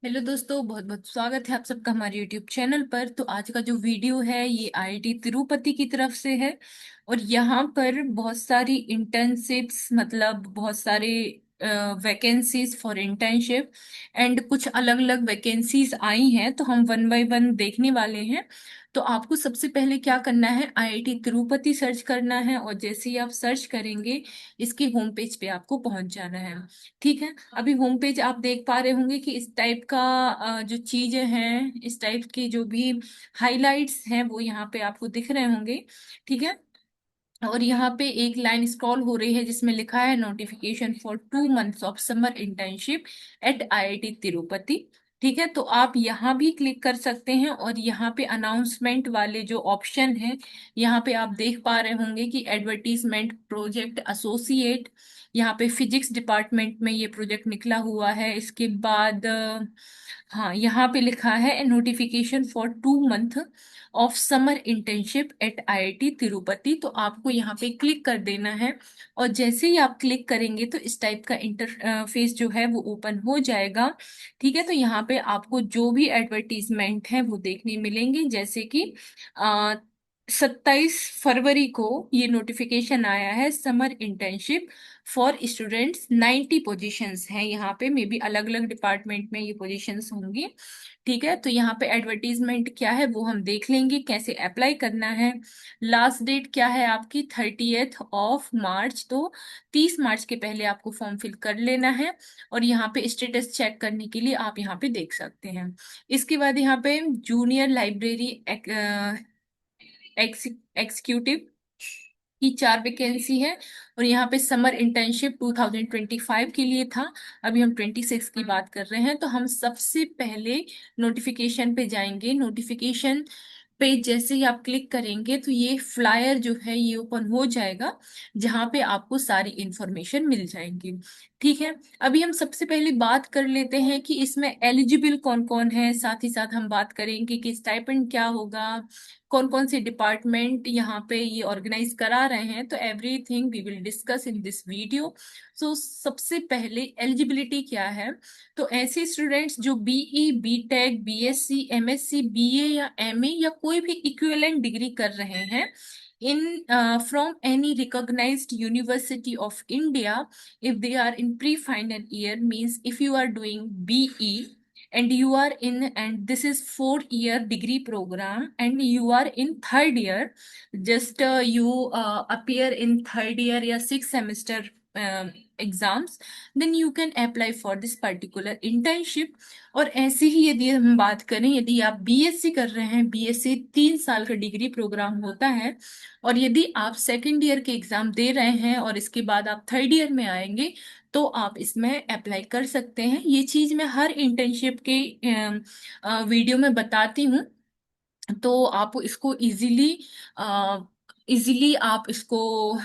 Hello दोस्तों, बहुत बहुत स्वागत है आप सबका हमारे यूट्यूब चैनल पर। तो आज का जो वीडियो है ये आईआईटी तिरुपति की तरफ से है। और यहाँ पर बहुत सारी इंटर्नशिप्स, मतलब बहुत सारे वैकेंसीज फॉर इंटर्नशिप एंड कुछ अलग अलग वैकेंसीज आई हैं, तो हम वन बाय वन देखने वाले हैं। तो आपको सबसे पहले क्या करना है, आईआईटी तिरुपति सर्च करना है, और जैसे ही आप सर्च करेंगे इसके होम पेज पे आपको पहुंच जाना है। ठीक है। अभी होम पेज आप देख पा रहे होंगे कि इस टाइप का जो चीजें हैं, इस टाइप की जो भी हाइलाइट्स हैं वो यहाँ पे आपको दिख रहे होंगे। ठीक है। और यहाँ पे एक लाइन स्क्रॉल हो रही है जिसमें लिखा है notification for 2 months of summer internship at IIT Tirupati. ठीक है, तो आप यहाँ भी क्लिक कर सकते हैं, और यहाँ पे अनाउंसमेंट वाले जो ऑप्शन है यहाँ पे आप देख पा रहे होंगे कि एडवर्टीजमेंट प्रोजेक्ट एसोसिएट। यहाँ पे फिजिक्स डिपार्टमेंट में ये प्रोजेक्ट निकला हुआ है। इसके बाद हाँ, यहाँ पे लिखा है notification for 2 month of summer internship at IIT Tirupati. तो आपको यहाँ पे क्लिक कर देना है, और जैसे ही आप क्लिक करेंगे तो इस टाइप का इंटरफेस जो है वो ओपन हो जाएगा। ठीक है, तो यहाँ पे आपको जो भी एडवर्टीजमेंट है वो देखने मिलेंगे, जैसे कि 27 फरवरी को ये नोटिफिकेशन आया है, summer internship for students 90 positions हैं यहाँ पे, मे बी अलग अलग डिपार्टमेंट में ये पोजीशंस होंगी। ठीक है, तो यहाँ पे एडवर्टीजमेंट क्या है वो हम देख लेंगे, कैसे अप्लाई करना है। लास्ट डेट क्या है आपकी, 30th ऑफ मार्च। तो 30 मार्च के पहले आपको फॉर्म फिल कर लेना है, और यहाँ पे स्टेटस चेक करने के लिए आप यहाँ पे देख सकते हैं। इसके बाद यहाँ पे जूनियर लाइब्रेरी एग्जीक्यूटिव की 4 वैकेंसी है, और यहाँ पे समर इंटर्नशिप 2025 के लिए था। अभी हम 26 की बात कर रहे हैं, तो हम सबसे पहले नोटिफिकेशन पे जाएंगे। नोटिफिकेशन पे जैसे ही आप क्लिक करेंगे तो ये फ्लायर जो है ये ओपन हो जाएगा, जहाँ पे आपको सारी इंफॉर्मेशन मिल जाएंगी। ठीक है। अभी हम सबसे पहले बात कर लेते हैं कि इसमें एलिजिबल कौन कौन है, साथ ही साथ हम बात करेंगे कि स्टाइपेंड क्या होगा, कौन कौन से डिपार्टमेंट यहाँ पे ये ऑर्गेनाइज करा रहे हैं। तो everything we will discuss in this video. So सबसे पहले एलिजिबिलिटी क्या है, तो ऐसे स्टूडेंट्स जो BE, BTech, BSc, MSc, BA या एमए या कोई भी इक्विवेलेंट डिग्री कर रहे हैं in from any recognized university of India, if they are in pre-final year, means if you are doing BE and you are in, and this is 4 year degree program and you are in third year, just you appear in third year या 6 semester exams, then you can apply for this particular internship. और ऐसे ही यदि हम बात करें, यदि आप BSc कर रहे हैं, बीएससी 3 साल का डिग्री प्रोग्राम होता है, और यदि आप सेकेंड ईयर के एग्जाम दे रहे हैं और इसके बाद आप थर्ड ईयर में आएंगे तो आप इसमें अप्लाई कर सकते हैं। ये चीज मैं हर इंटर्नशिप के वीडियो में बताती हूँ, तो आप इसको इजीली आप इसको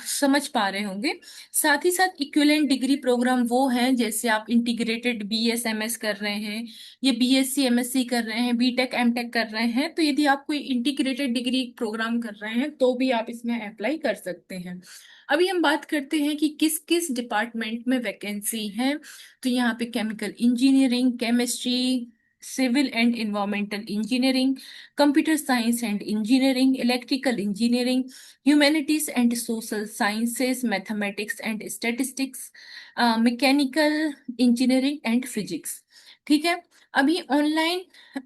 समझ पा रहे होंगे। साथ ही साथ इक्विवेलेंट डिग्री प्रोग्राम वो हैं, जैसे आप इंटीग्रेटेड बीएसएमएस कर रहे हैं, ये बीएससी एमएससी कर रहे हैं, बीटेक एमटेक कर रहे हैं, तो यदि आप कोई इंटीग्रेटेड डिग्री प्रोग्राम कर रहे हैं तो भी आप इसमें अप्लाई कर सकते हैं। अभी हम बात करते हैं कि किस किस डिपार्टमेंट में वैकेंसी है। तो यहाँ पे chemical engineering, chemistry, civil and environmental engineering, computer science and engineering, electrical engineering, humanities and social sciences, mathematics and statistics, mechanical engineering and physics. ठीक है। अभी ऑनलाइन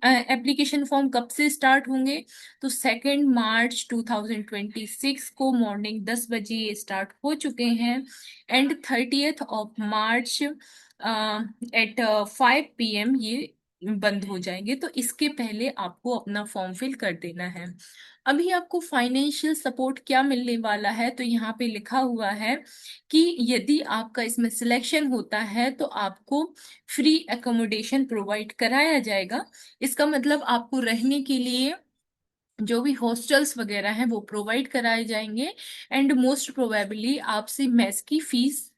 एप्लीकेशन फॉर्म कब से स्टार्ट होंगे, तो 2 मार्च 2026 को मॉर्निंग 10 बजे ये स्टार्ट हो चुके हैं, and 30th of March at 5 PM ये बंद हो जाएंगे। तो इसके पहले आपको अपना फॉर्म फिल कर देना है। अभी आपको फाइनेंशियल सपोर्ट क्या मिलने वाला है, तो यहाँ पे लिखा हुआ है कि यदि आपका इसमें सिलेक्शन होता है तो आपको फ्री एकोमोडेशन प्रोवाइड कराया जाएगा। इसका मतलब आपको रहने के लिए जो भी हॉस्टल्स वगैरह हैं वो प्रोवाइड कराए जाएंगे, एंड मोस्ट प्रोबेबली आपसे मेस की फीस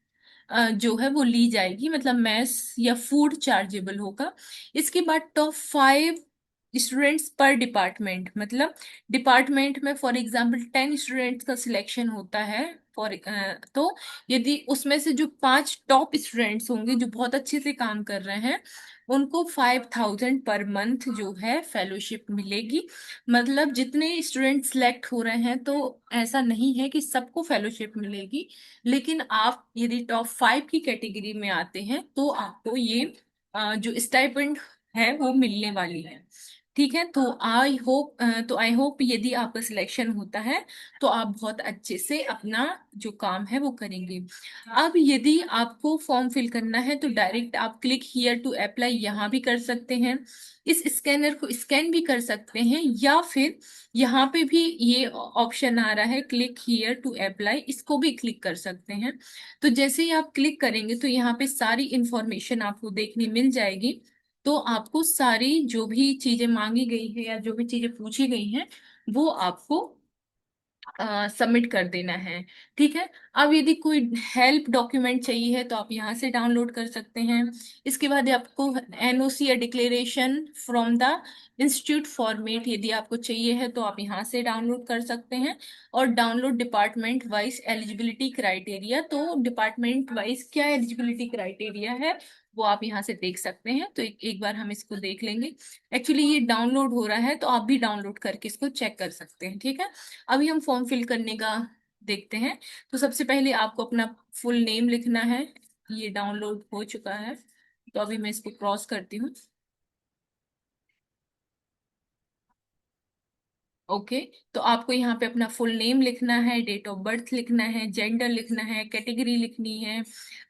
जो है वो ली जाएगी, मतलब मैस या फूड चार्जेबल होगा। इसके बाद टॉप 5 स्टूडेंट्स पर डिपार्टमेंट, मतलब डिपार्टमेंट में फॉर एग्जांपल 10 स्टूडेंट्स का सिलेक्शन होता है फॉर तो यदि उसमें से जो 5 टॉप स्टूडेंट्स होंगे जो बहुत अच्छे से काम कर रहे हैं, उनको 5,000 पर मंथ जो है फेलोशिप मिलेगी। मतलब जितने स्टूडेंट सिलेक्ट हो रहे हैं, तो ऐसा नहीं है कि सबको फेलोशिप मिलेगी, लेकिन आप यदि टॉप 5 की कैटेगरी में आते हैं तो आपको ये जो स्टाइपेंड है वो मिलने वाली है। ठीक है, तो आई होप यदि आपका सिलेक्शन होता है तो आप बहुत अच्छे से अपना जो काम है वो करेंगे। अब यदि आपको फॉर्म फिल करना है तो डायरेक्ट आप क्लिक हियर टू अप्लाई यहाँ भी कर सकते हैं, इस स्कैनर को स्कैन भी कर सकते हैं, या फिर यहाँ पे भी ये ऑप्शन आ रहा है क्लिक हियर टू अप्लाई, इसको भी क्लिक कर सकते हैं। तो जैसे ही आप क्लिक करेंगे तो यहाँ पे सारी इंफॉर्मेशन आपको देखने मिल जाएगी। तो आपको सारी जो भी चीजें मांगी गई है या जो भी चीजें पूछी गई हैं वो आपको सबमिट कर देना है। ठीक है, अब यदि कोई हेल्प डॉक्यूमेंट चाहिए है तो आप यहाँ से डाउनलोड कर सकते हैं। इसके बाद आपको एनओसी या declaration from the institute format यदि आपको चाहिए है तो आप यहाँ से डाउनलोड कर सकते हैं। और download department wise eligibility criteria, तो डिपार्टमेंट वाइज क्या एलिजिबिलिटी क्राइटेरिया है वो आप यहाँ से देख सकते हैं। तो एक बार हम इसको देख लेंगे। एक्चुअली ये डाउनलोड हो रहा है तो आप भी डाउनलोड करके इसको चेक कर सकते हैं। ठीक है, अभी हम फॉर्म फिल करने का देखते हैं। तो सबसे पहले आपको अपना फुल नेम लिखना है। ये डाउनलोड हो चुका है, तो अभी मैं इसको क्रॉस करती हूँ। ओके, तो आपको यहाँ पे अपना फुल नेम लिखना है, डेट ऑफ बर्थ लिखना है, जेंडर लिखना है, कैटेगरी लिखनी है,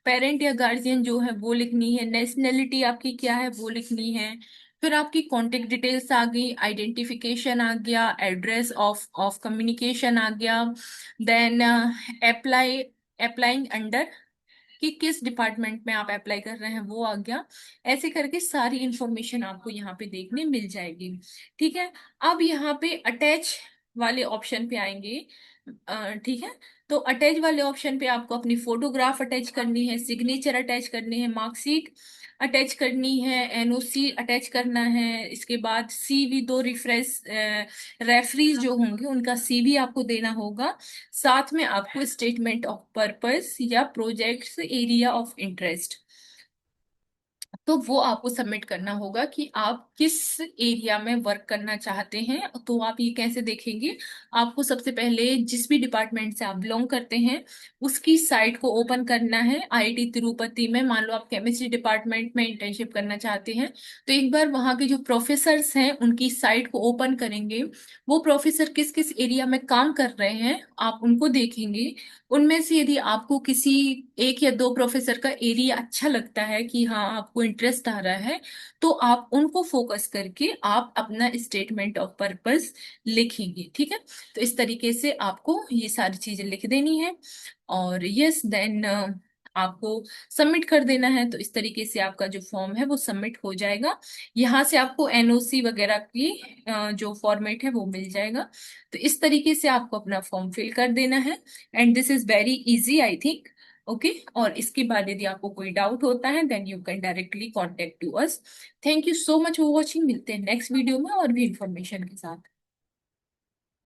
पेरेंट या गार्जियन जो है वो लिखनी है, नेशनैलिटी आपकी क्या है वो लिखनी है। फिर आपकी कॉन्टेक्ट डिटेल्स आ गई, आइडेंटिफिकेशन आ गया, एड्रेस ऑफ ऑफ कम्युनिकेशन आ गया, देन अप्लाइंग अंडर कि किस डिपार्टमेंट में आप अप्लाई कर रहे हैं वो आ गया। ऐसे करके सारी इंफॉर्मेशन आपको यहाँ पे देखने मिल जाएगी। ठीक है, अब यहाँ पे अटैच वाले ऑप्शन पे आएंगे। ठीक है, तो अटैच वाले ऑप्शन पे आपको अपनी फोटोग्राफ अटैच करनी है, सिग्नेचर अटैच करनी है, मार्कशीट अटैच करनी है, एनओसी अटैच करना है। इसके बाद सीवी, दो रिफ्रेश रेफरीज जो होंगे उनका सीवी आपको देना होगा। साथ में आपको स्टेटमेंट ऑफ पर्पस या प्रोजेक्ट्स एरिया ऑफ इंटरेस्ट, तो वो आपको सबमिट करना होगा कि आप किस एरिया में वर्क करना चाहते हैं। तो आप ये कैसे देखेंगे, आपको सबसे पहले जिस भी डिपार्टमेंट से आप बिलोंग करते हैं उसकी साइट को ओपन करना है। आईआईटी तिरुपति में मान लो आप केमिस्ट्री डिपार्टमेंट में इंटर्नशिप करना चाहते हैं, तो एक बार वहाँ के जो प्रोफेसर्स हैं उनकी साइट को ओपन करेंगे। वो प्रोफेसर किस किस एरिया में काम कर रहे हैं आप उनको देखेंगे। उनमें से यदि आपको किसी 1 या 2 प्रोफेसर का एरिया अच्छा लगता है कि हाँ आपको इंटरेस्ट आ रहा है, तो आप उनको फोकस करके आप अपना स्टेटमेंट ऑफ पर्पस लिखेंगे। ठीक है, तो इस तरीके से आपको ये सारी चीजें लिख देनी है और यस देन आपको सबमिट कर देना है। तो इस तरीके से आपका जो फॉर्म है वो सबमिट हो जाएगा। यहाँ से आपको एनओसी वगैरह की जो फॉर्मेट है वो मिल जाएगा। तो इस तरीके से आपको अपना फॉर्म फिल कर देना है and this is very easy I think. Okay, और इसके बाद यदि आपको कोई डाउट होता है then you can directly contact to us. Thank you so much for watching, मिलते हैं नेक्स्ट वीडियो में और भी इंफॉर्मेशन के साथ।